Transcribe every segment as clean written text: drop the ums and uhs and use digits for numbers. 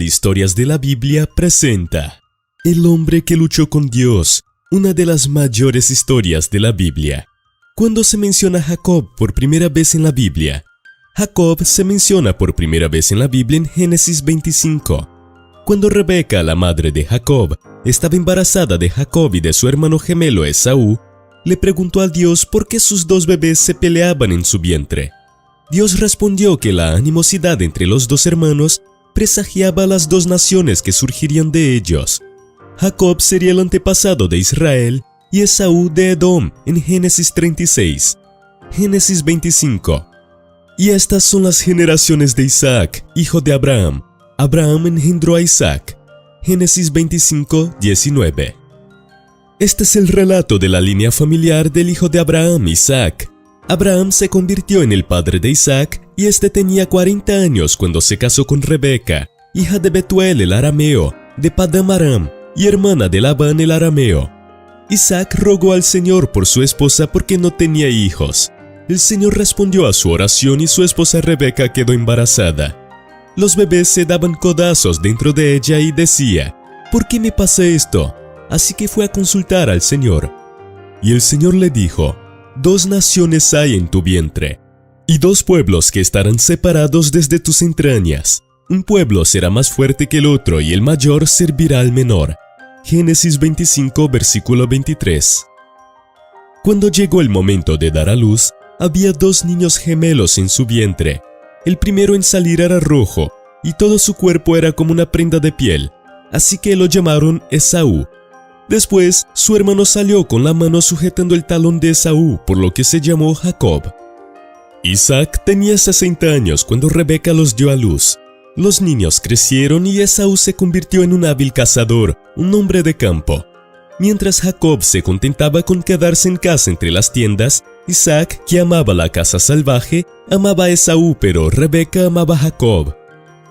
Historias de la Biblia presenta El hombre que luchó con Dios, una de las mayores historias de la Biblia. Cuando se menciona a Jacob por primera vez en la Biblia, Jacob se menciona por primera vez en la Biblia en Génesis 25. Cuando Rebeca, la madre de Jacob, estaba embarazada de Jacob y de su hermano gemelo Esaú, le preguntó a Dios por qué sus dos bebés se peleaban en su vientre. Dios respondió que la animosidad entre los dos hermanos presagiaba las dos naciones que surgirían de ellos. Jacob sería el antepasado de Israel y Esaú de Edom en Génesis 36. Génesis 25. Y estas son las generaciones de Isaac, hijo de Abraham. Abraham engendró a Isaac. Génesis 25, 19. Este es el relato de la línea familiar del hijo de Abraham, Isaac. Abraham se convirtió en el padre de Isaac y este tenía 40 años cuando se casó con Rebeca, hija de Betuel el arameo, de Padán Aram y hermana de Labán el arameo. Isaac rogó al Señor por su esposa porque no tenía hijos. El Señor respondió a su oración y su esposa Rebeca quedó embarazada. Los bebés se daban codazos dentro de ella y decía: ¿por qué me pasa esto? Así que fue a consultar al Señor. Y el Señor le dijo: dos naciones hay en tu vientre, y dos pueblos que estarán separados desde tus entrañas. Un pueblo será más fuerte que el otro, y el mayor servirá al menor. Génesis 25, versículo 23. Cuando llegó el momento de dar a luz, había dos niños gemelos en su vientre. El primero en salir era rojo, y todo su cuerpo era como una prenda de piel, así que lo llamaron Esaú. Después, su hermano salió con la mano sujetando el talón de Esaú, por lo que se llamó Jacob. Isaac tenía 60 años cuando Rebeca los dio a luz. Los niños crecieron y Esaú se convirtió en un hábil cazador, un hombre de campo. Mientras Jacob se contentaba con quedarse en casa entre las tiendas, Isaac, que amaba la caza salvaje, amaba a Esaú, pero Rebeca amaba a Jacob.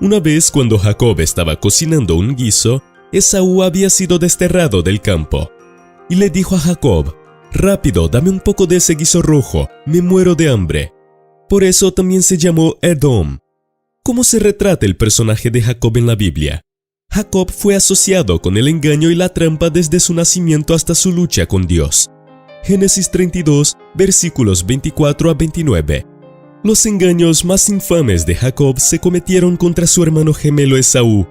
Una vez, cuando Jacob estaba cocinando un guiso, Esaú había sido desterrado del campo. Y le dijo a Jacob: «Rápido, dame un poco de ese guiso rojo, me muero de hambre». Por eso también se llamó Edom. ¿Cómo se retrata el personaje de Jacob en la Biblia? Jacob fue asociado con el engaño y la trampa desde su nacimiento hasta su lucha con Dios. Génesis 32, versículos 24 a 29. Los engaños más infames de Jacob se cometieron contra su hermano gemelo Esaú,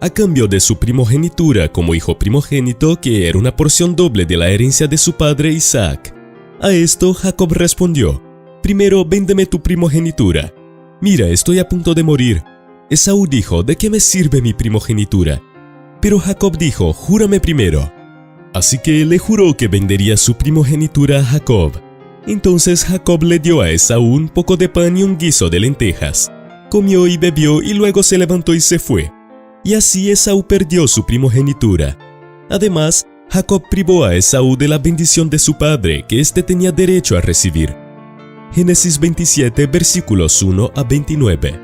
a cambio de su primogenitura como hijo primogénito, que era una porción doble de la herencia de su padre Isaac. A esto Jacob respondió: «Primero véndeme tu primogenitura. Mira, estoy a punto de morir». Esaú dijo: «¿De qué me sirve mi primogenitura?». Pero Jacob dijo: «Júrame primero». Así que le juró que vendería su primogenitura a Jacob. Entonces Jacob le dio a Esaú un poco de pan y un guiso de lentejas. Comió y bebió y luego se levantó y se fue. Y así Esaú perdió su primogenitura. Además, Jacob privó a Esaú de la bendición de su padre, que éste tenía derecho a recibir. Génesis 27, versículos 1 a 29.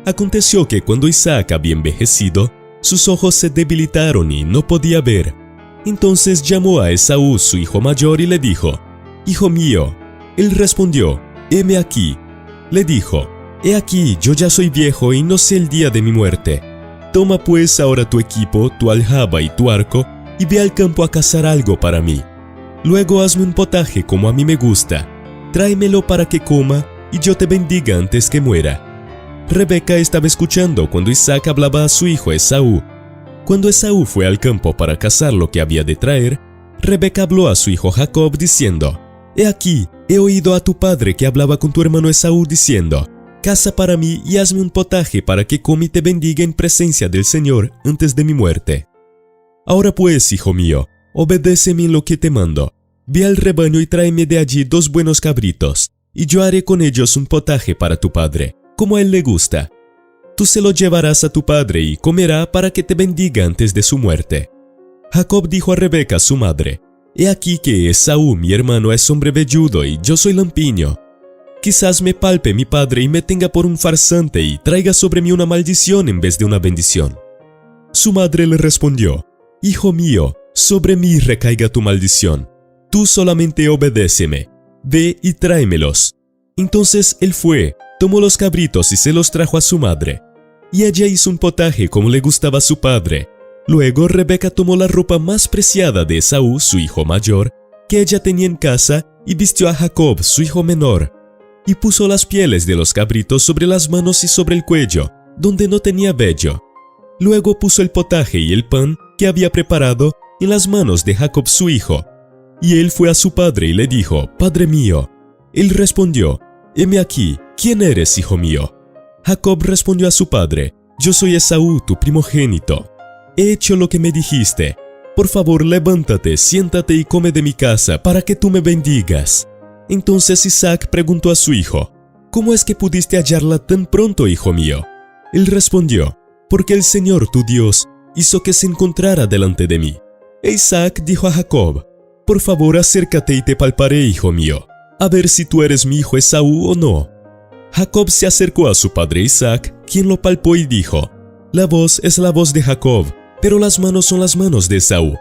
Aconteció que cuando Isaac había envejecido, sus ojos se debilitaron y no podía ver. Entonces llamó a Esaú, su hijo mayor, y le dijo: «Hijo mío». Él respondió: «Heme aquí». Le dijo: «He aquí, yo ya soy viejo y no sé el día de mi muerte. Toma pues ahora tu equipo, tu aljaba y tu arco, y ve al campo a cazar algo para mí. Luego hazme un potaje como a mí me gusta. Tráemelo para que coma, y yo te bendiga antes que muera». Rebeca estaba escuchando cuando Isaac hablaba a su hijo Esaú. Cuando Esaú fue al campo para cazar lo que había de traer, Rebeca habló a su hijo Jacob diciendo: «He aquí, he oído a tu padre que hablaba con tu hermano Esaú diciendo: caza para mí y hazme un potaje para que coma y te bendiga en presencia del Señor antes de mi muerte. Ahora pues, hijo mío, obedéceme en lo que te mando. Ve al rebaño y tráeme de allí 2 buenos cabritos, y yo haré con ellos un potaje para tu padre, como a él le gusta. Tú se lo llevarás a tu padre y comerá para que te bendiga antes de su muerte». Jacob dijo a Rebeca su madre: «He aquí que Esaú mi hermano es hombre velludo y yo soy lampiño. Quizás me palpe mi padre y me tenga por un farsante y traiga sobre mí una maldición en vez de una bendición». Su madre le respondió: «Hijo mío, sobre mí recaiga tu maldición. Tú solamente obedéceme. Ve y tráemelos». Entonces él fue, tomó los cabritos y se los trajo a su madre. y ella hizo un potaje como le gustaba a su padre. Luego Rebeca tomó la ropa más preciada de Esaú, su hijo mayor, que ella tenía en casa, y vistió a Jacob, su hijo menor, y puso las pieles de los cabritos sobre las manos y sobre el cuello, donde no tenía vello. Luego puso el potaje y el pan que había preparado en las manos de Jacob su hijo. Y él fue a su padre y le dijo: «Padre mío». Él respondió: «Heme aquí, ¿quién eres, hijo mío?». Jacob respondió a su padre: «Yo soy Esaú, tu primogénito. He hecho lo que me dijiste. Por favor, levántate, siéntate y come de mi casa para que tú me bendigas». Entonces Isaac preguntó a su hijo: «¿Cómo es que pudiste hallarla tan pronto, hijo mío?». Él respondió: «Porque el Señor tu Dios hizo que se encontrara delante de mí». E Isaac dijo a Jacob: «Por favor, acércate y te palparé, hijo mío, a ver si tú eres mi hijo Esaú o no». Jacob se acercó a su padre Isaac, quien lo palpó y dijo: «La voz es la voz de Jacob, pero las manos son las manos de Esaú».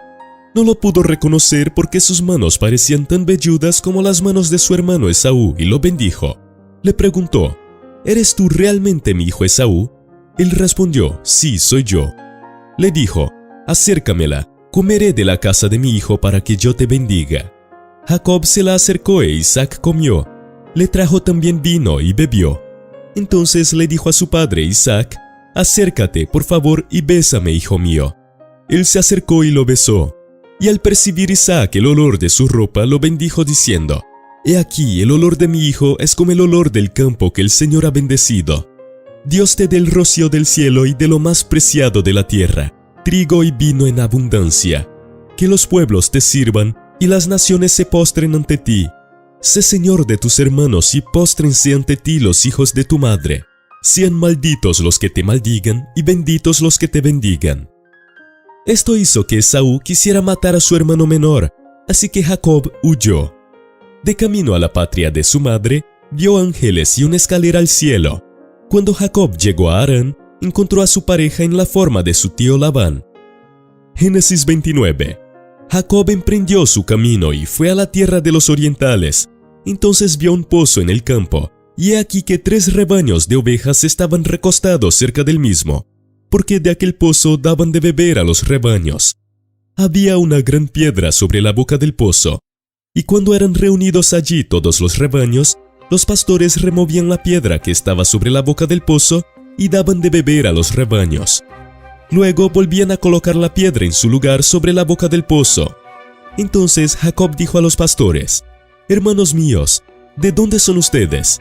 No lo pudo reconocer porque sus manos parecían tan velludas como las manos de su hermano Esaú, y lo bendijo. Le preguntó: «¿Eres tú realmente mi hijo Esaú?». Él respondió: «Sí, soy yo». Le dijo: «Acércamela, comeré de la casa de mi hijo para que yo te bendiga». Jacob se la acercó e Isaac comió. Le trajo también vino y bebió. Entonces le dijo a su padre Isaac: «Acércate, por favor, y bésame, hijo mío». Él se acercó y lo besó. Y al percibir Isaac el olor de su ropa, lo bendijo diciendo: «He aquí, el olor de mi hijo es como el olor del campo que el Señor ha bendecido. Dios te dé el rocío del cielo y de lo más preciado de la tierra, trigo y vino en abundancia. Que los pueblos te sirvan y las naciones se postren ante ti. Sé Señor de tus hermanos y póstrense ante ti los hijos de tu madre. Sean malditos los que te maldigan y benditos los que te bendigan». Esto hizo que Esaú quisiera matar a su hermano menor, así que Jacob huyó. De camino a la patria de su madre, vio ángeles y una escalera al cielo. Cuando Jacob llegó a Harán, encontró a su pareja en la forma de su tío Labán. Génesis 29. Jacob emprendió su camino y fue a la tierra de los orientales. Entonces vio un pozo en el campo, y he aquí que 3 rebaños de ovejas estaban recostados cerca del mismo, porque de aquel pozo daban de beber a los rebaños. Había una gran piedra sobre la boca del pozo, y cuando eran reunidos allí todos los rebaños, los pastores removían la piedra que estaba sobre la boca del pozo y daban de beber a los rebaños. Luego volvían a colocar la piedra en su lugar sobre la boca del pozo. Entonces Jacob dijo a los pastores: «Hermanos míos, ¿de dónde son ustedes?».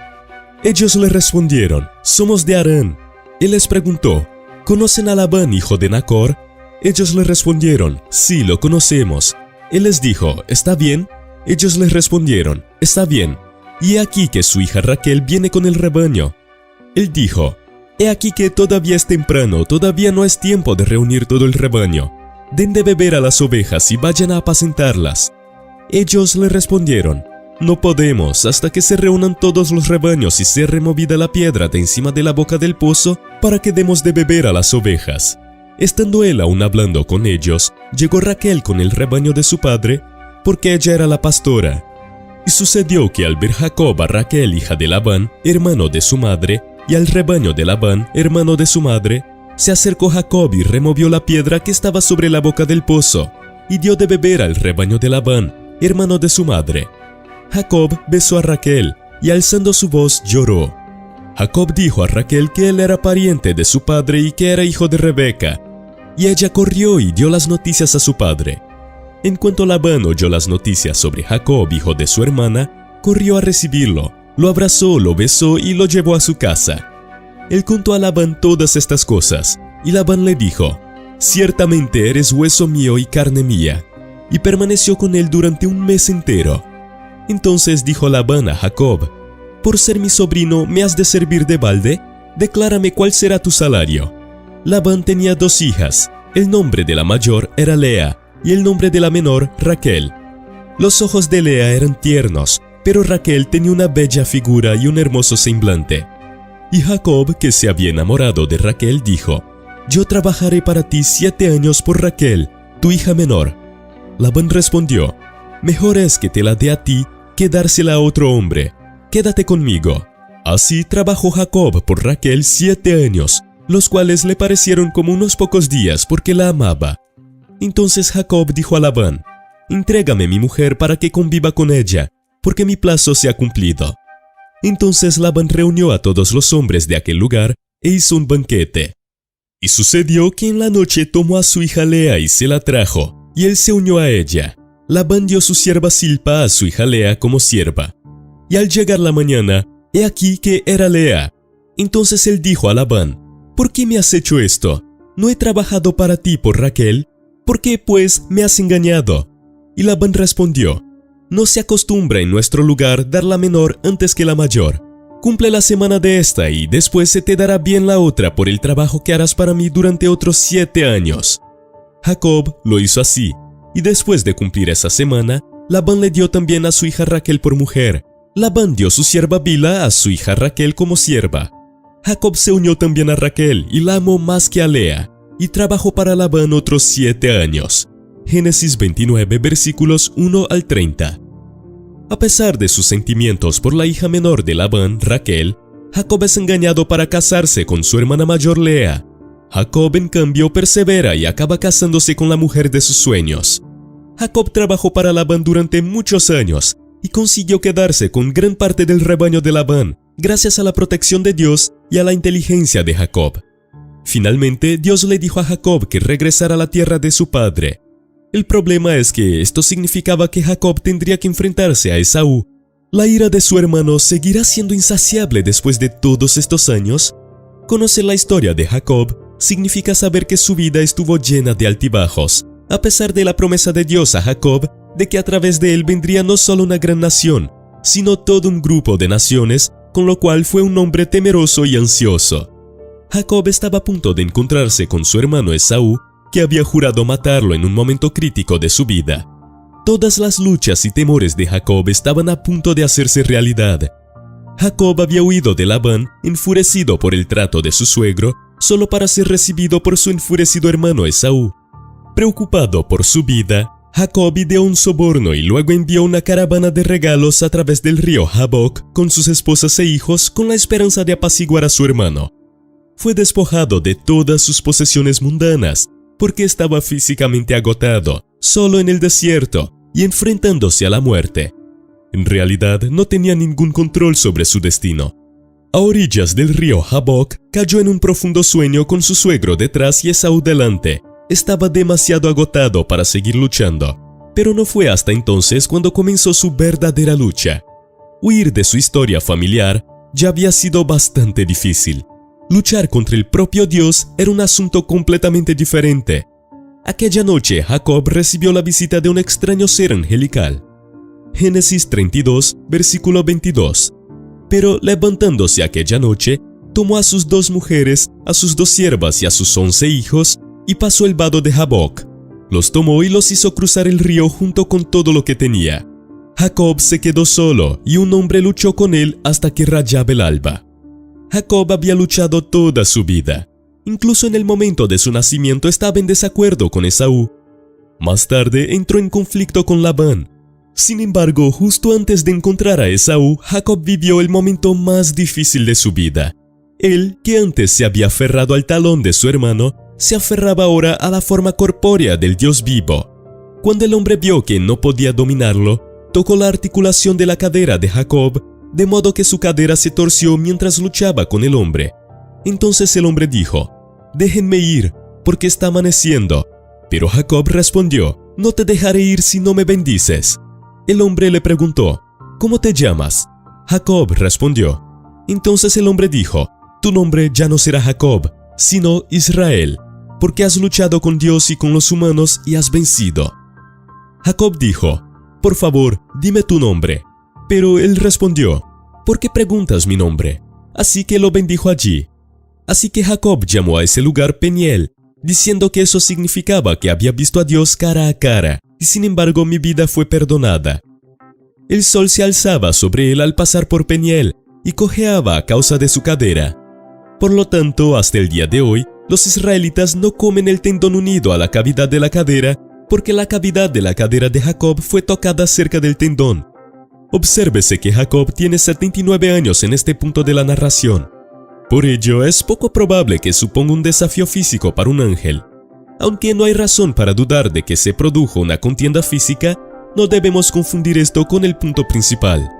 Ellos le respondieron: «Somos de Harán». Él les preguntó: «¿Conocen a Labán, hijo de Nacor?». Ellos le respondieron: «Sí, lo conocemos». Él les dijo: «¿Está bien?». Ellos le respondieron: «Está bien». Y he aquí que su hija Raquel viene con el rebaño. Él dijo: «He aquí que todavía es temprano, todavía no es tiempo de reunir todo el rebaño. Den de beber a las ovejas y vayan a apacentarlas». Ellos le respondieron: «No podemos hasta que se reúnan todos los rebaños y sea removida la piedra de encima de la boca del pozo para que demos de beber a las ovejas». Estando él aún hablando con ellos, llegó Raquel con el rebaño de su padre, porque ella era la pastora. Y sucedió que al ver Jacob a Raquel, hija de Labán, hermano de su madre, y al rebaño de Labán, hermano de su madre, se acercó Jacob y removió la piedra que estaba sobre la boca del pozo, y dio de beber al rebaño de Labán, hermano de su madre. Jacob besó a Raquel, y alzando su voz lloró. Jacob dijo a Raquel que él era pariente de su padre y que era hijo de Rebeca, y ella corrió y dio las noticias a su padre. En cuanto Labán oyó las noticias sobre Jacob, hijo de su hermana, corrió a recibirlo, lo abrazó, lo besó y lo llevó a su casa. Él contó a Labán todas estas cosas, y Labán le dijo: «Ciertamente eres hueso mío y carne mía», y permaneció con él durante un mes entero. Entonces dijo Labán a Jacob: «Por ser mi sobrino, ¿me has de servir de balde? Declárame cuál será tu salario». Labán tenía 2 hijas, el nombre de la mayor era Lea, y el nombre de la menor, Raquel. Los ojos de Lea eran tiernos, pero Raquel tenía una bella figura y un hermoso semblante. Y Jacob, que se había enamorado de Raquel, dijo: «Yo trabajaré para ti 7 años por Raquel, tu hija menor». Labán respondió: «Mejor es que te la dé a ti que dársela a otro hombre. Quédate conmigo». Así trabajó Jacob por Raquel 7 años, los cuales le parecieron como unos pocos días porque la amaba. Entonces Jacob dijo a Labán: «Entrégame mi mujer para que conviva con ella, porque mi plazo se ha cumplido». Entonces Labán reunió a todos los hombres de aquel lugar e hizo un banquete. Y sucedió que en la noche tomó a su hija Lea y se la trajo, y él se unió a ella. Labán dio su sierva Silpa a su hija Lea como sierva. Y al llegar la mañana, he aquí que era Lea. Entonces él dijo a Labán: «¿Por qué me has hecho esto? ¿No he trabajado para ti por Raquel? ¿Por qué, pues, me has engañado?» Y Labán respondió: «No se acostumbra en nuestro lugar dar la menor antes que la mayor. Cumple la semana de esta y después se te dará bien la otra por el trabajo que harás para mí durante otros 7 años». Jacob lo hizo así, y después de cumplir esa semana, Labán le dio también a su hija Raquel por mujer. Labán dio su sierva Bilha a su hija Raquel como sierva. Jacob se unió también a Raquel y la amó más que a Lea, y trabajó para Labán otros 7 años. Génesis 29, versículos 1 al 30. A pesar de sus sentimientos por la hija menor de Labán, Raquel, Jacob es engañado para casarse con su hermana mayor Lea. Jacob, en cambio, persevera y acaba casándose con la mujer de sus sueños. Jacob trabajó para Labán durante muchos años y consiguió quedarse con gran parte del rebaño de Labán, gracias a la protección de Dios y a la inteligencia de Jacob. Finalmente, Dios le dijo a Jacob que regresara a la tierra de su padre. El problema es que esto significaba que Jacob tendría que enfrentarse a Esaú. ¿La ira de su hermano seguirá siendo insaciable después de todos estos años? Conocer la historia de Jacob significa saber que su vida estuvo llena de altibajos, a pesar de la promesa de Dios a Jacob de que a través de él vendría no solo una gran nación, sino todo un grupo de naciones, con lo cual fue un hombre temeroso y ansioso. Jacob estaba a punto de encontrarse con su hermano Esaú, que había jurado matarlo en un momento crítico de su vida. Todas las luchas y temores de Jacob estaban a punto de hacerse realidad. Jacob había huido de Labán, enfurecido por el trato de su suegro, solo para ser recibido por su enfurecido hermano Esaú. Preocupado por su vida, Jacob ideó un soborno y luego envió una caravana de regalos a través del río Jaboc con sus esposas e hijos con la esperanza de apaciguar a su hermano. Fue despojado de todas sus posesiones mundanas, porque estaba físicamente agotado, solo en el desierto y enfrentándose a la muerte. En realidad no tenía ningún control sobre su destino. A orillas del río Jaboc, cayó en un profundo sueño con su suegro detrás y Esaú delante. Estaba demasiado agotado para seguir luchando, pero no fue hasta entonces cuando comenzó su verdadera lucha. Huir de su historia familiar ya había sido bastante difícil. Luchar contra el propio Dios era un asunto completamente diferente. Aquella noche Jacob recibió la visita de un extraño ser angelical. Génesis 32, versículo 22. Pero levantándose aquella noche, tomó a sus 2 mujeres, a sus 2 siervas y a sus 11 hijos, y pasó el vado de Jaboc. Los tomó y los hizo cruzar el río junto con todo lo que tenía. Jacob se quedó solo y un hombre luchó con él hasta que rayaba el alba. Jacob había luchado toda su vida. Incluso en el momento de su nacimiento estaba en desacuerdo con Esaú. Más tarde entró en conflicto con Labán. Sin embargo, justo antes de encontrar a Esaú, Jacob vivió el momento más difícil de su vida. Él, que antes se había aferrado al talón de su hermano, se aferraba ahora a la forma corpórea del Dios vivo. Cuando el hombre vio que no podía dominarlo, tocó la articulación de la cadera de Jacob, de modo que su cadera se torció mientras luchaba con el hombre. Entonces el hombre dijo: «Déjenme ir, porque está amaneciendo». Pero Jacob respondió: «No te dejaré ir si no me bendices». El hombre le preguntó: «¿Cómo te llamas?». Jacob respondió. Entonces el hombre dijo: «Tu nombre ya no será Jacob, sino Israel, porque has luchado con Dios y con los humanos y has vencido». Jacob dijo: «Por favor, dime tu nombre». Pero él respondió: «¿Por qué preguntas mi nombre?». Así que lo bendijo allí. Así que Jacob llamó a ese lugar Peniel, diciendo que eso significaba que había visto a Dios cara a cara, y sin embargo mi vida fue perdonada. El sol se alzaba sobre él al pasar por Peniel, y cojeaba a causa de su cadera. Por lo tanto, hasta el día de hoy, los israelitas no comen el tendón unido a la cavidad de la cadera, porque la cavidad de la cadera de Jacob fue tocada cerca del tendón. Obsérvese que Jacob tiene 79 años en este punto de la narración. Por ello, es poco probable que suponga un desafío físico para un ángel. Aunque no hay razón para dudar de que se produjo una contienda física, no debemos confundir esto con el punto principal.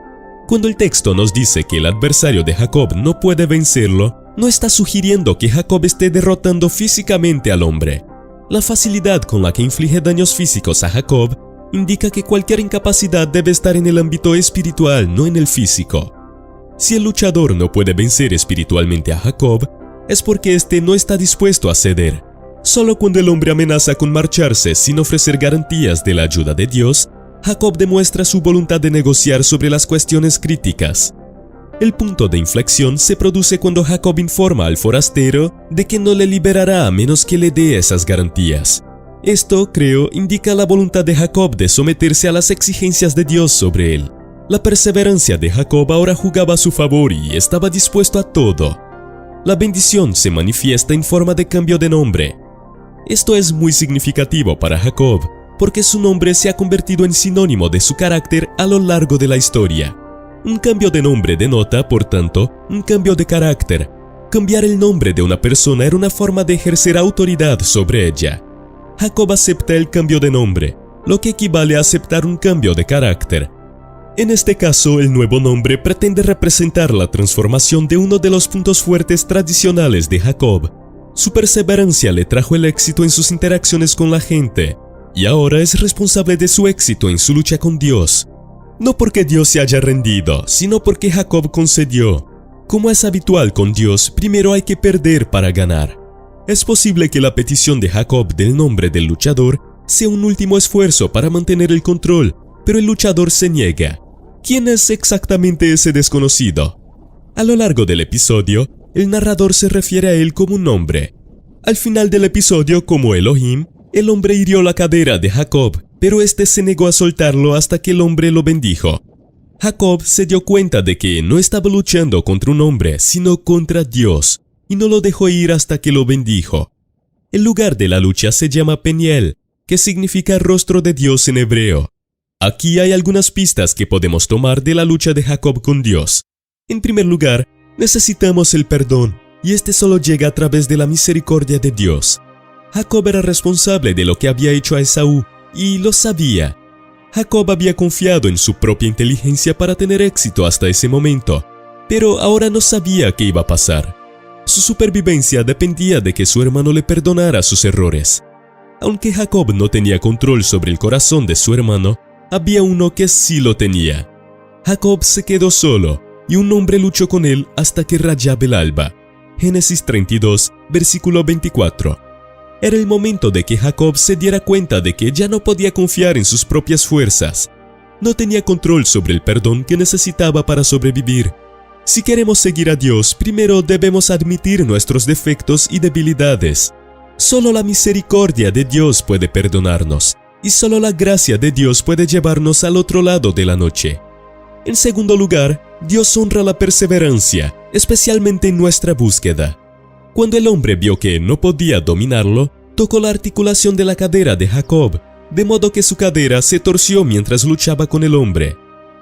Cuando el texto nos dice que el adversario de Jacob no puede vencerlo, no está sugiriendo que Jacob esté derrotando físicamente al hombre. La facilidad con la que inflige daños físicos a Jacob indica que cualquier incapacidad debe estar en el ámbito espiritual, no en el físico. Si el luchador no puede vencer espiritualmente a Jacob, es porque éste no está dispuesto a ceder. Solo cuando el hombre amenaza con marcharse sin ofrecer garantías de la ayuda de Dios, Jacob demuestra su voluntad de negociar sobre las cuestiones críticas. El punto de inflexión se produce cuando Jacob informa al forastero de que no le liberará a menos que le dé esas garantías. Esto, creo, indica la voluntad de Jacob de someterse a las exigencias de Dios sobre él. La perseverancia de Jacob ahora jugaba a su favor y estaba dispuesto a todo. La bendición se manifiesta en forma de cambio de nombre. Esto es muy significativo para Jacob, porque su nombre se ha convertido en sinónimo de su carácter a lo largo de la historia. Un cambio de nombre denota, por tanto, un cambio de carácter. Cambiar el nombre de una persona era una forma de ejercer autoridad sobre ella. Jacob acepta el cambio de nombre, lo que equivale a aceptar un cambio de carácter. En este caso, el nuevo nombre pretende representar la transformación de uno de los puntos fuertes tradicionales de Jacob. Su perseverancia le trajo el éxito en sus interacciones con la gente, y ahora es responsable de su éxito en su lucha con Dios. No porque Dios se haya rendido, sino porque Jacob concedió. Como es habitual con Dios, primero hay que perder para ganar. Es posible que la petición de Jacob del nombre del luchador sea un último esfuerzo para mantener el control, pero el luchador se niega. ¿Quién es exactamente ese desconocido? A lo largo del episodio, el narrador se refiere a él como un hombre. Al final del episodio, como Elohim, el hombre hirió la cadera de Jacob, pero este se negó a soltarlo hasta que el hombre lo bendijo. Jacob se dio cuenta de que no estaba luchando contra un hombre, sino contra Dios, y no lo dejó ir hasta que lo bendijo. El lugar de la lucha se llama Peniel, que significa rostro de Dios en hebreo. Aquí hay algunas pistas que podemos tomar de la lucha de Jacob con Dios. En primer lugar, necesitamos el perdón, y este solo llega a través de la misericordia de Dios. Jacob era responsable de lo que había hecho a Esaú, y lo sabía. Jacob había confiado en su propia inteligencia para tener éxito hasta ese momento, pero ahora no sabía qué iba a pasar. Su supervivencia dependía de que su hermano le perdonara sus errores. Aunque Jacob no tenía control sobre el corazón de su hermano, había uno que sí lo tenía. Jacob se quedó solo, y un hombre luchó con él hasta que rayaba el alba. Génesis 32, versículo 24. Era el momento de que Jacob se diera cuenta de que ya no podía confiar en sus propias fuerzas. No tenía control sobre el perdón que necesitaba para sobrevivir. Si queremos seguir a Dios, primero debemos admitir nuestros defectos y debilidades. Solo la misericordia de Dios puede perdonarnos, y solo la gracia de Dios puede llevarnos al otro lado de la noche. En segundo lugar, Dios honra la perseverancia, especialmente en nuestra búsqueda. Cuando el hombre vio que no podía dominarlo, tocó la articulación de la cadera de Jacob, de modo que su cadera se torció mientras luchaba con el hombre.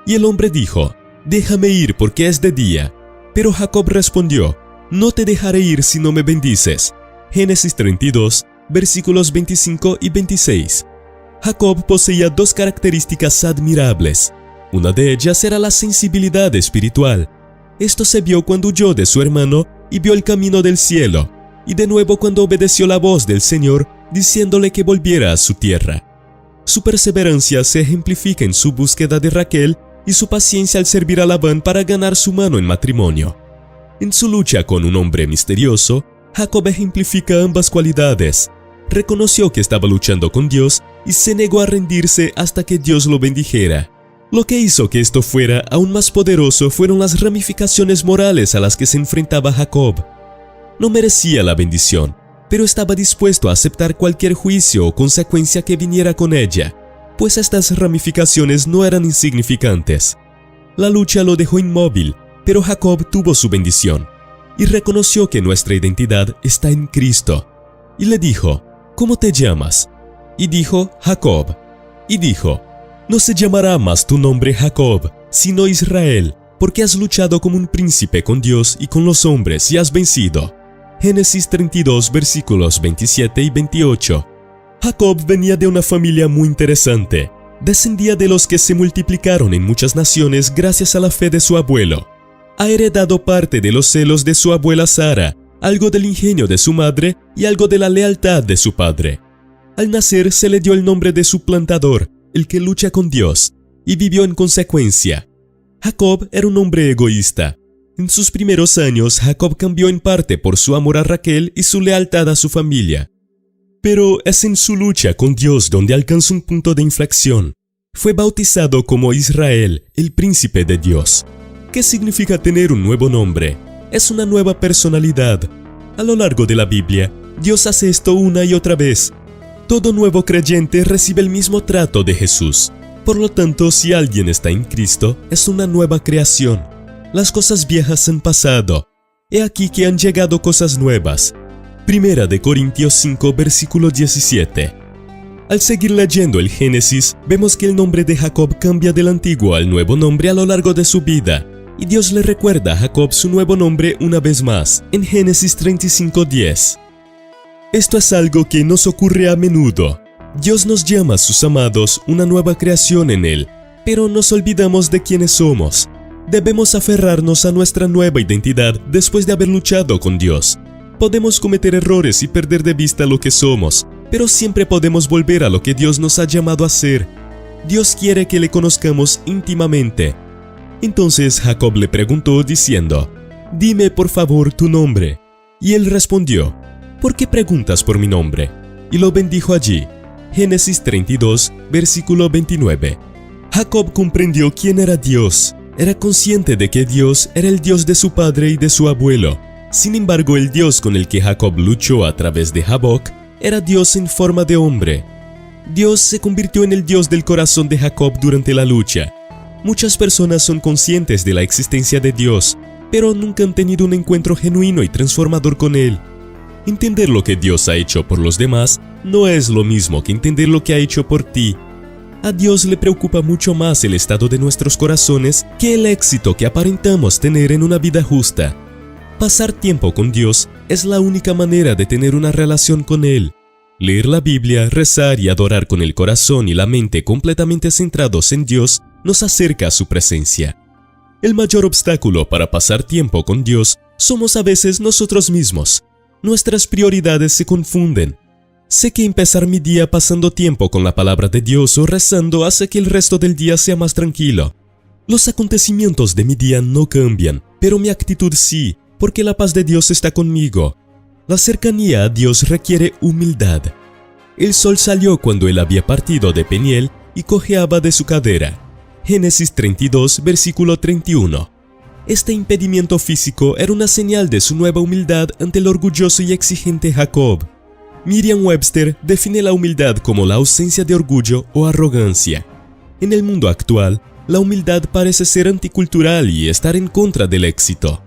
Y el hombre dijo: «Déjame ir porque es de día». Pero Jacob respondió: «No te dejaré ir si no me bendices». Génesis 32, versículos 25 y 26. Jacob poseía dos características admirables. Una de ellas era la sensibilidad espiritual. Esto se vio cuando huyó de su hermano y vio el camino del cielo, y de nuevo cuando obedeció la voz del Señor, diciéndole que volviera a su tierra. Su perseverancia se ejemplifica en su búsqueda de Raquel y su paciencia al servir a Labán para ganar su mano en matrimonio. En su lucha con un hombre misterioso, Jacob ejemplifica ambas cualidades. Reconoció que estaba luchando con Dios y se negó a rendirse hasta que Dios lo bendijera. Lo que hizo que esto fuera aún más poderoso fueron las ramificaciones morales a las que se enfrentaba Jacob. No merecía la bendición, pero estaba dispuesto a aceptar cualquier juicio o consecuencia que viniera con ella, pues estas ramificaciones no eran insignificantes. La lucha lo dejó inmóvil, pero Jacob tuvo su bendición, y reconoció que nuestra identidad está en Cristo. Y le dijo: «¿Cómo te llamas?» Y dijo: «Jacob». Y dijo: «No se llamará más tu nombre Jacob, sino Israel, porque has luchado como un príncipe con Dios y con los hombres y has vencido. Génesis 32, versículos 27 y 28. Jacob venía de una familia muy interesante. Descendía de los que se multiplicaron en muchas naciones gracias a la fe de su abuelo. Ha heredado parte de los celos de su abuela Sara, algo del ingenio de su madre y algo de la lealtad de su padre. Al nacer se le dio el nombre de su plantador, el que lucha con Dios, y vivió en consecuencia. Jacob era un hombre egoísta. En sus primeros años, Jacob cambió en parte por su amor a Raquel y su lealtad a su familia. Pero es en su lucha con Dios donde alcanza un punto de inflexión. Fue bautizado como Israel, el príncipe de Dios. ¿Qué significa tener un nuevo nombre? Es una nueva personalidad. A lo largo de la Biblia, Dios hace esto una y otra vez. Todo nuevo creyente recibe el mismo trato de Jesús. Por lo tanto, si alguien está en Cristo, es una nueva creación. Las cosas viejas han pasado. He aquí que han llegado cosas nuevas. Primera de Corintios 5, versículo 17. Al seguir leyendo el Génesis, vemos que el nombre de Jacob cambia del antiguo al nuevo nombre a lo largo de su vida, y Dios le recuerda a Jacob su nuevo nombre una vez más, en Génesis 35:10. Esto es algo que nos ocurre a menudo. Dios nos llama a sus amados una nueva creación en Él, pero nos olvidamos de quiénes somos. Debemos aferrarnos a nuestra nueva identidad después de haber luchado con Dios. Podemos cometer errores y perder de vista lo que somos, pero siempre podemos volver a lo que Dios nos ha llamado a ser. Dios quiere que le conozcamos íntimamente. Entonces Jacob le preguntó diciendo, «Dime por favor tu nombre». Y él respondió, «¿Por qué preguntas por mi nombre?». Y lo bendijo allí. Génesis 32, versículo 29. Jacob comprendió quién era Dios. Era consciente de que Dios era el Dios de su padre y de su abuelo. Sin embargo, el Dios con el que Jacob luchó a través de Jaboc era Dios en forma de hombre. Dios se convirtió en el Dios del corazón de Jacob durante la lucha. Muchas personas son conscientes de la existencia de Dios, pero nunca han tenido un encuentro genuino y transformador con Él. Entender lo que Dios ha hecho por los demás no es lo mismo que entender lo que ha hecho por ti. A Dios le preocupa mucho más el estado de nuestros corazones que el éxito que aparentamos tener en una vida justa. Pasar tiempo con Dios es la única manera de tener una relación con Él. Leer la Biblia, rezar y adorar con el corazón y la mente completamente centrados en Dios nos acerca a su presencia. El mayor obstáculo para pasar tiempo con Dios somos a veces nosotros mismos. Nuestras prioridades se confunden. Sé que empezar mi día pasando tiempo con la palabra de Dios o rezando hace que el resto del día sea más tranquilo. Los acontecimientos de mi día no cambian, pero mi actitud sí, porque la paz de Dios está conmigo. La cercanía a Dios requiere humildad. El sol salió cuando él había partido de Peniel y cojeaba de su cadera. Génesis 32, versículo 31. Este impedimento físico era una señal de su nueva humildad ante el orgulloso y exigente Jacob. Merriam-Webster define la humildad como la ausencia de orgullo o arrogancia. En el mundo actual, la humildad parece ser anticultural y estar en contra del éxito.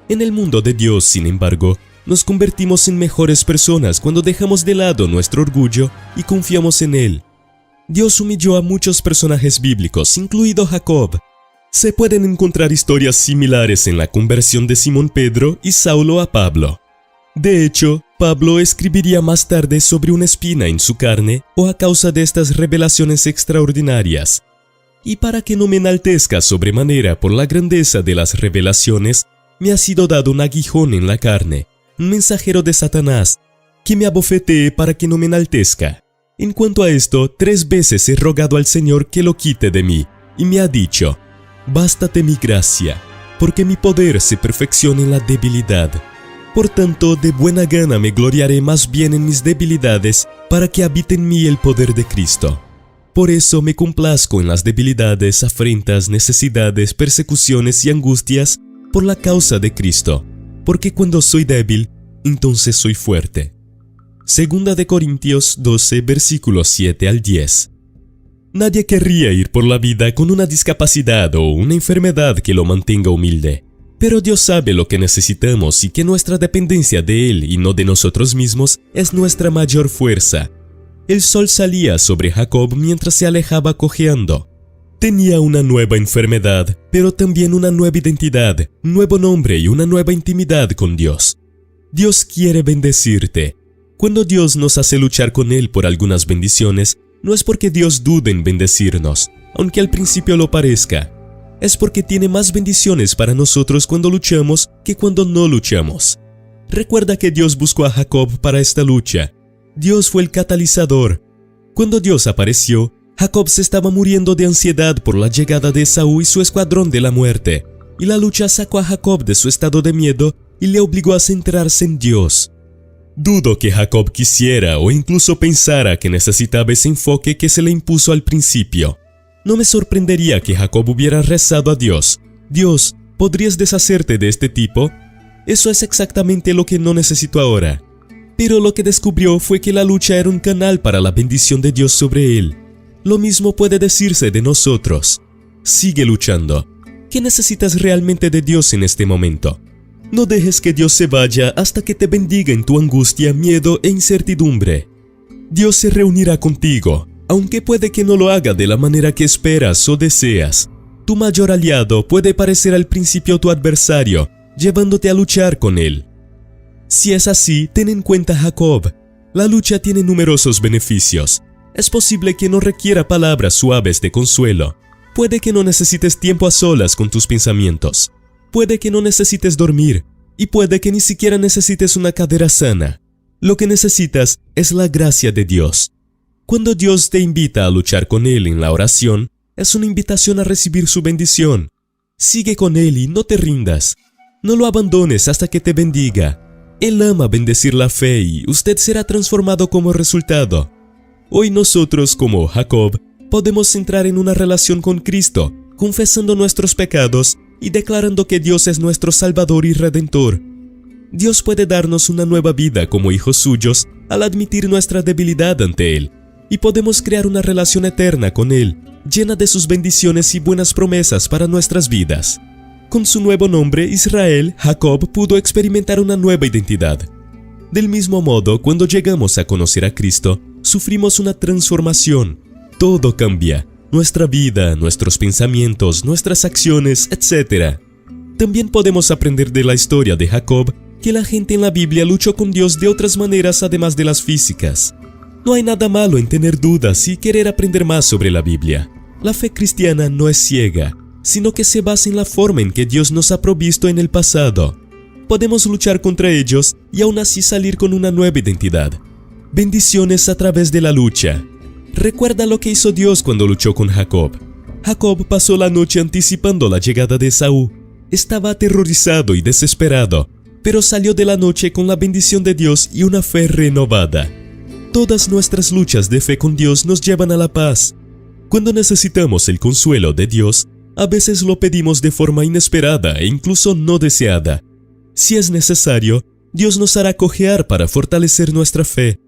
En el mundo de Dios, sin embargo, nos convertimos en mejores personas cuando dejamos de lado nuestro orgullo y confiamos en Él. Dios humilló a muchos personajes bíblicos, incluido Jacob. Se pueden encontrar historias similares en la conversión de Simón Pedro y Saulo a Pablo. De hecho, Pablo escribiría más tarde sobre una espina en su carne o a causa de estas revelaciones extraordinarias. Y para que no me enaltezca sobremanera por la grandeza de las revelaciones, me ha sido dado un aguijón en la carne, un mensajero de Satanás, que me abofetee para que no me enaltezca. En cuanto a esto, 3 veces he rogado al Señor que lo quite de mí, y me ha dicho, «Bástate mi gracia, porque mi poder se perfecciona en la debilidad». Por tanto, de buena gana me gloriaré más bien en mis debilidades, para que habite en mí el poder de Cristo. Por eso me complazco en las debilidades, afrentas, necesidades, persecuciones y angustias, por la causa de Cristo, porque cuando soy débil, entonces soy fuerte. Segunda de Corintios 12, versículos 7 al 10. Nadie querría ir por la vida con una discapacidad o una enfermedad que lo mantenga humilde, pero Dios sabe lo que necesitamos y que nuestra dependencia de Él y no de nosotros mismos es nuestra mayor fuerza. El sol salía sobre Jacob mientras se alejaba cojeando. Tenía una nueva enfermedad, pero también una nueva identidad, un nuevo nombre y una nueva intimidad con Dios. Dios quiere bendecirte. Cuando Dios nos hace luchar con Él por algunas bendiciones, no es porque Dios dude en bendecirnos, aunque al principio lo parezca. Es porque tiene más bendiciones para nosotros cuando luchamos que cuando no luchamos. Recuerda que Dios buscó a Jacob para esta lucha. Dios fue el catalizador. Cuando Dios apareció, Jacob se estaba muriendo de ansiedad por la llegada de Esaú y su escuadrón de la muerte, y la lucha sacó a Jacob de su estado de miedo y le obligó a centrarse en Dios. Dudo que Jacob quisiera o incluso pensara que necesitaba ese enfoque que se le impuso al principio. No me sorprendería que Jacob hubiera rezado a Dios: Dios, ¿podrías deshacerte de este tipo? Eso es exactamente lo que no necesito ahora. Pero lo que descubrió fue que la lucha era un canal para la bendición de Dios sobre él. Lo mismo puede decirse de nosotros. Sigue luchando. ¿Qué necesitas realmente de Dios en este momento? No dejes que Dios se vaya hasta que te bendiga en tu angustia, miedo e incertidumbre. Dios se reunirá contigo, aunque puede que no lo haga de la manera que esperas o deseas. Tu mayor aliado puede parecer al principio tu adversario, llevándote a luchar con él. Si es así, ten en cuenta a Jacob. La lucha tiene numerosos beneficios. Es posible que no requiera palabras suaves de consuelo. Puede que no necesites tiempo a solas con tus pensamientos. Puede que no necesites dormir. Y puede que ni siquiera necesites una cadera sana. Lo que necesitas es la gracia de Dios. Cuando Dios te invita a luchar con Él en la oración, es una invitación a recibir su bendición. Sigue con Él y no te rindas. No lo abandones hasta que te bendiga. Él ama bendecir la fe y usted será transformado como resultado. Hoy nosotros, como Jacob, podemos entrar en una relación con Cristo, confesando nuestros pecados y declarando que Dios es nuestro Salvador y Redentor. Dios puede darnos una nueva vida como hijos suyos al admitir nuestra debilidad ante Él, y podemos crear una relación eterna con Él, llena de sus bendiciones y buenas promesas para nuestras vidas. Con su nuevo nombre, Israel, Jacob pudo experimentar una nueva identidad. Del mismo modo, cuando llegamos a conocer a Cristo, sufrimos una transformación. Todo cambia: nuestra vida, nuestros pensamientos, nuestras acciones, etc. También podemos aprender de la historia de Jacob que la gente en la Biblia luchó con Dios de otras maneras además de las físicas. No hay nada malo en tener dudas y querer aprender más sobre la Biblia. La fe cristiana no es ciega, sino que se basa en la forma en que Dios nos ha provisto en el pasado. Podemos luchar contra ellos y aún así salir con una nueva identidad. Bendiciones a través de la lucha. Recuerda lo que hizo Dios cuando luchó con Jacob. Jacob pasó la noche anticipando la llegada de Esaú. Estaba aterrorizado y desesperado, pero salió de la noche con la bendición de Dios y una fe renovada. Todas nuestras luchas de fe con Dios nos llevan a la paz. Cuando necesitamos el consuelo de Dios, a veces lo pedimos de forma inesperada e incluso no deseada. Si es necesario, Dios nos hará cojear para fortalecer nuestra fe.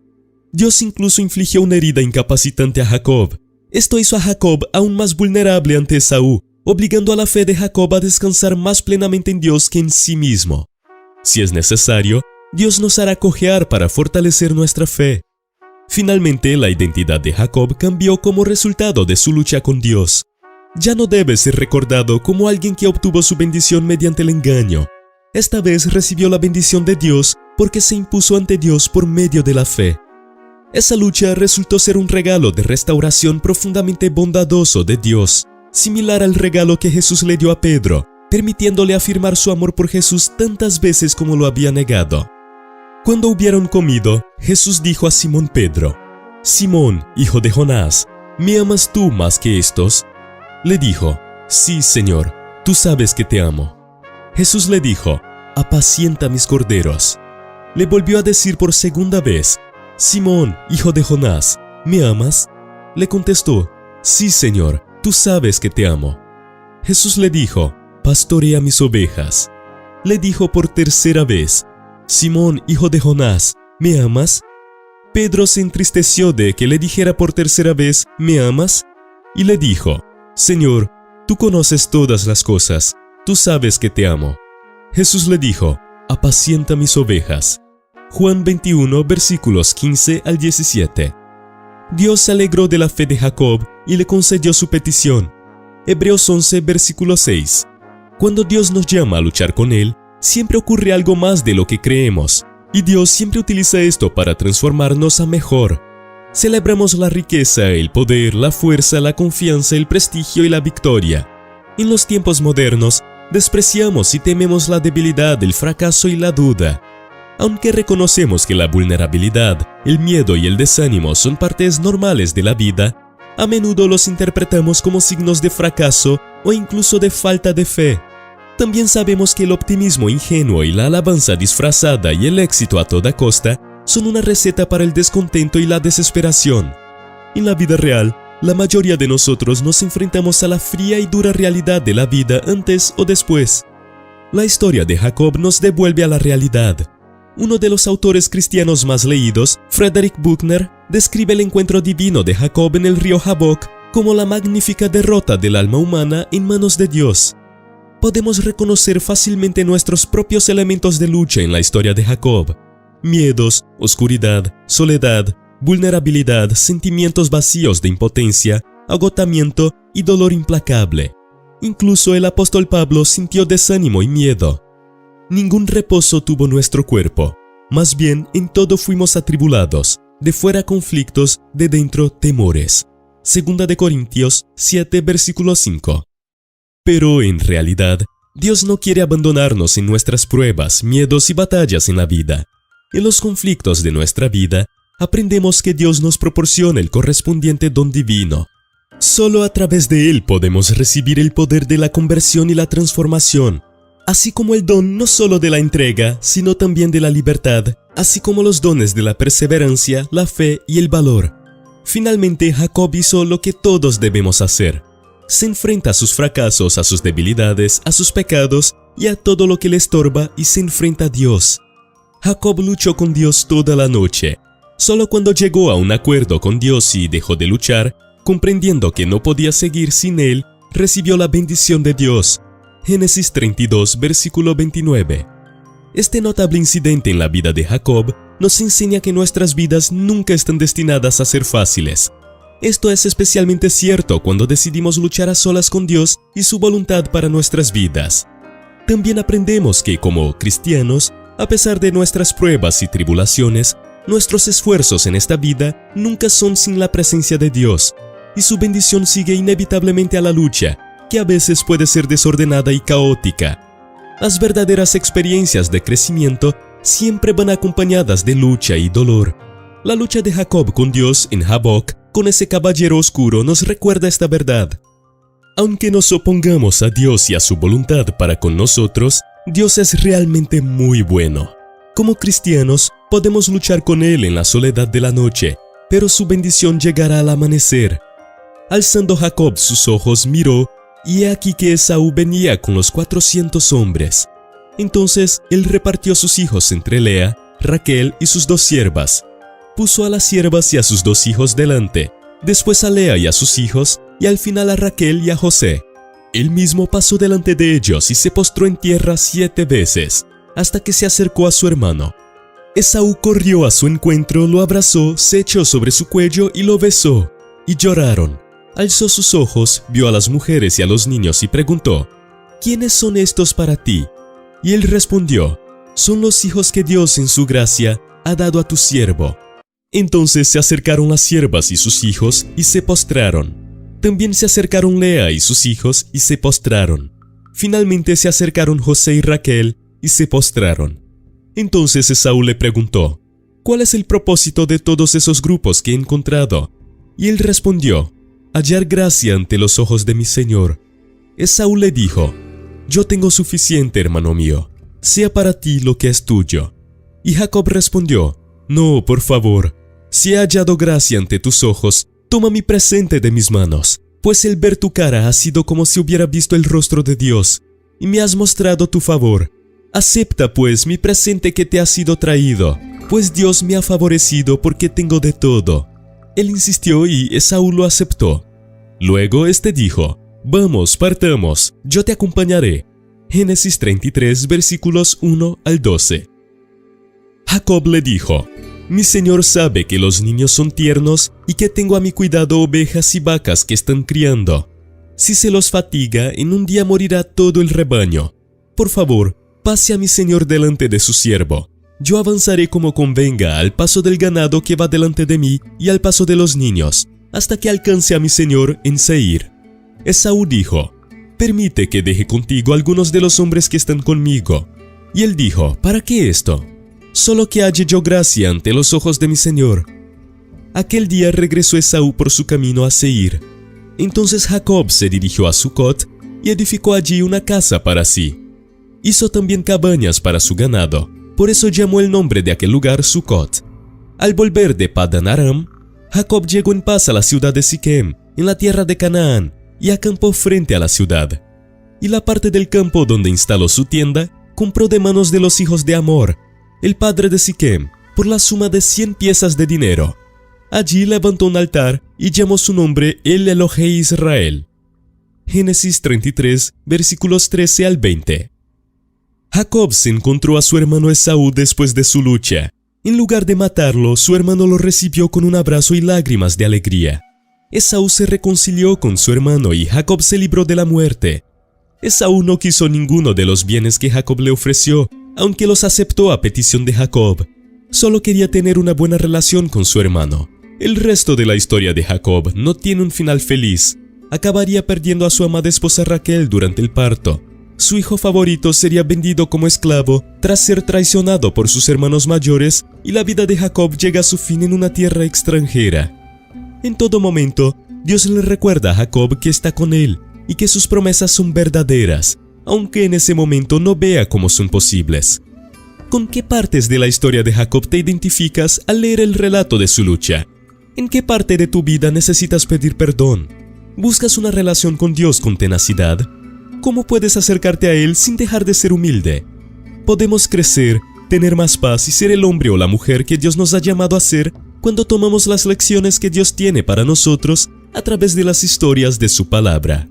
Dios incluso infligió una herida incapacitante a Jacob. Esto hizo a Jacob aún más vulnerable ante Esaú, obligando a la fe de Jacob a descansar más plenamente en Dios que en sí mismo. Si es necesario, Dios nos hará cojear para fortalecer nuestra fe. Finalmente, la identidad de Jacob cambió como resultado de su lucha con Dios. Ya no debe ser recordado como alguien que obtuvo su bendición mediante el engaño. Esta vez recibió la bendición de Dios porque se impuso ante Dios por medio de la fe. Esa lucha resultó ser un regalo de restauración profundamente bondadoso de Dios, similar al regalo que Jesús le dio a Pedro, permitiéndole afirmar su amor por Jesús tantas veces como lo había negado. Cuando hubieron comido, Jesús dijo a Simón Pedro: «Simón, hijo de Jonás, ¿me amas tú más que estos?». Le dijo: «Sí, Señor, tú sabes que te amo». Jesús le dijo: «Apacienta mis corderos». Le volvió a decir por segunda vez: «Simón, hijo de Jonás, ¿me amas?». Le contestó: «Sí, Señor, tú sabes que te amo». Jesús le dijo: «Pastorea mis ovejas». Le dijo por tercera vez: «Simón, hijo de Jonás, ¿me amas?». Pedro se entristeció de que le dijera por tercera vez: «¿Me amas?». Y le dijo: «Señor, tú conoces todas las cosas, tú sabes que te amo». Jesús le dijo: «Apacienta mis ovejas». Juan 21, versículos 15 al 17. Dios se alegró de la fe de Jacob y le concedió su petición. Hebreos 11, versículo 6. Cuando Dios nos llama a luchar con Él, siempre ocurre algo más de lo que creemos, y Dios siempre utiliza esto para transformarnos a mejor. Celebramos la riqueza, el poder, la fuerza, la confianza, el prestigio y la victoria. En los tiempos modernos, despreciamos y tememos la debilidad, el fracaso y la duda. Aunque reconocemos que la vulnerabilidad, el miedo y el desánimo son partes normales de la vida, a menudo los interpretamos como signos de fracaso o incluso de falta de fe. También sabemos que el optimismo ingenuo y la alabanza disfrazada y el éxito a toda costa son una receta para el descontento y la desesperación. En la vida real, la mayoría de nosotros nos enfrentamos a la fría y dura realidad de la vida antes o después. La historia de Jacob nos devuelve a la realidad. Uno de los autores cristianos más leídos, Frederick Buechner, describe el encuentro divino de Jacob en el río Jabbok como la magnífica derrota del alma humana en manos de Dios. Podemos reconocer fácilmente nuestros propios elementos de lucha en la historia de Jacob: miedos, oscuridad, soledad, vulnerabilidad, sentimientos vacíos de impotencia, agotamiento y dolor implacable. Incluso el apóstol Pablo sintió desánimo y miedo. Ningún reposo tuvo nuestro cuerpo, más bien en todo fuimos atribulados, de fuera conflictos, de dentro temores. 2 de Corintios 7, versículo 5. Pero en realidad, Dios no quiere abandonarnos en nuestras pruebas, miedos y batallas en la vida. En los conflictos de nuestra vida, aprendemos que Dios nos proporciona el correspondiente don divino. Solo a través de Él podemos recibir el poder de la conversión y la transformación, así como el don no solo de la entrega, sino también de la libertad, así como los dones de la perseverancia, la fe y el valor. Finalmente, Jacob hizo lo que todos debemos hacer. Se enfrenta a sus fracasos, a sus debilidades, a sus pecados y a todo lo que le estorba y se enfrenta a Dios. Jacob luchó con Dios toda la noche. Solo cuando llegó a un acuerdo con Dios y dejó de luchar, comprendiendo que no podía seguir sin Él, recibió la bendición de Dios. Génesis 32, versículo 29. Este notable incidente en la vida de Jacob nos enseña que nuestras vidas nunca están destinadas a ser fáciles. Esto es especialmente cierto cuando decidimos luchar a solas con Dios y su voluntad para nuestras vidas. También aprendemos que, como cristianos, a pesar de nuestras pruebas y tribulaciones, nuestros esfuerzos en esta vida nunca son sin la presencia de Dios, y su bendición sigue inevitablemente a la lucha, que a veces puede ser desordenada y caótica. Las verdaderas experiencias de crecimiento siempre van acompañadas de lucha y dolor. La lucha de Jacob con Dios en Jabbok, con ese caballero oscuro, nos recuerda esta verdad. Aunque nos opongamos a Dios y a su voluntad para con nosotros, Dios es realmente muy bueno. Como cristianos, podemos luchar con Él en la soledad de la noche, pero su bendición llegará al amanecer. Alzando Jacob sus ojos, miró, y he aquí que Esaú venía con los 400 hombres. Entonces él repartió sus hijos entre Lea, Raquel y sus 2 siervas. Puso a las siervas y a sus 2 hijos delante, después a Lea y a sus hijos, y al final a Raquel y a José. Él mismo pasó delante de ellos y se postró en tierra 7 veces, hasta que se acercó a su hermano. Esaú corrió a su encuentro, lo abrazó, se echó sobre su cuello y lo besó, y lloraron. Alzó sus ojos, vio a las mujeres y a los niños y preguntó: ¿quiénes son estos para ti? Y él respondió: son los hijos que Dios en su gracia ha dado a tu siervo. Entonces se acercaron las siervas y sus hijos y se postraron. También se acercaron Lea y sus hijos y se postraron. Finalmente se acercaron José y Raquel y se postraron. Entonces Esaú le preguntó: ¿cuál es el propósito de todos esos grupos que he encontrado? Y él respondió: hallar gracia ante los ojos de mi señor. Esaú le dijo: yo tengo suficiente, hermano mío, sea para ti lo que es tuyo. Y Jacob respondió: no, por favor, si he hallado gracia ante tus ojos, toma mi presente de mis manos, pues el ver tu cara ha sido como si hubiera visto el rostro de Dios, y me has mostrado tu favor. Acepta pues mi presente que te ha sido traído, pues Dios me ha favorecido porque tengo de todo. Él insistió y Esaú lo aceptó. Luego éste dijo: vamos, partamos, yo te acompañaré. Génesis 33, versículos 1 al 12. Jacob le dijo: mi señor sabe que los niños son tiernos y que tengo a mi cuidado ovejas y vacas que están criando. Si se los fatiga, en un día morirá todo el rebaño. Por favor, pase a mi señor delante de su siervo. Yo avanzaré como convenga al paso del ganado que va delante de mí y al paso de los niños, hasta que alcance a mi señor en Seir. Esaú dijo: permite que deje contigo algunos de los hombres que están conmigo. Y él dijo: ¿para qué esto? Solo que halle yo gracia ante los ojos de mi señor. Aquel día regresó Esaú por su camino a Seir. Entonces Jacob se dirigió a Sucot y edificó allí una casa para sí. Hizo también cabañas para su ganado, por eso llamó el nombre de aquel lugar Sucot. Al volver de Padan Aram, Jacob llegó en paz a la ciudad de Siquem, en la tierra de Canaán, y acampó frente a la ciudad. Y la parte del campo donde instaló su tienda, compró de manos de los hijos de Hamor, el padre de Siquem, por la suma de 100 piezas de dinero. Allí levantó un altar y llamó su nombre El Elohei Israel. Génesis 33, versículos 13 al 20. Jacob se encontró a su hermano Esaú después de su lucha. En lugar de matarlo, su hermano lo recibió con un abrazo y lágrimas de alegría. Esaú se reconcilió con su hermano y Jacob se libró de la muerte. Esaú no quiso ninguno de los bienes que Jacob le ofreció, aunque los aceptó a petición de Jacob. Solo quería tener una buena relación con su hermano. El resto de la historia de Jacob no tiene un final feliz. Acabaría perdiendo a su amada esposa Raquel durante el parto. Su hijo favorito sería vendido como esclavo tras ser traicionado por sus hermanos mayores, y la vida de Jacob llega a su fin en una tierra extranjera. En todo momento, Dios le recuerda a Jacob que está con él y que sus promesas son verdaderas, aunque en ese momento no vea cómo son posibles. ¿Con qué partes de la historia de Jacob te identificas al leer el relato de su lucha? ¿En qué parte de tu vida necesitas pedir perdón? ¿Buscas una relación con Dios con tenacidad? ¿Cómo puedes acercarte a Él sin dejar de ser humilde? Podemos crecer, tener más paz y ser el hombre o la mujer que Dios nos ha llamado a ser cuando tomamos las lecciones que Dios tiene para nosotros a través de las historias de su palabra.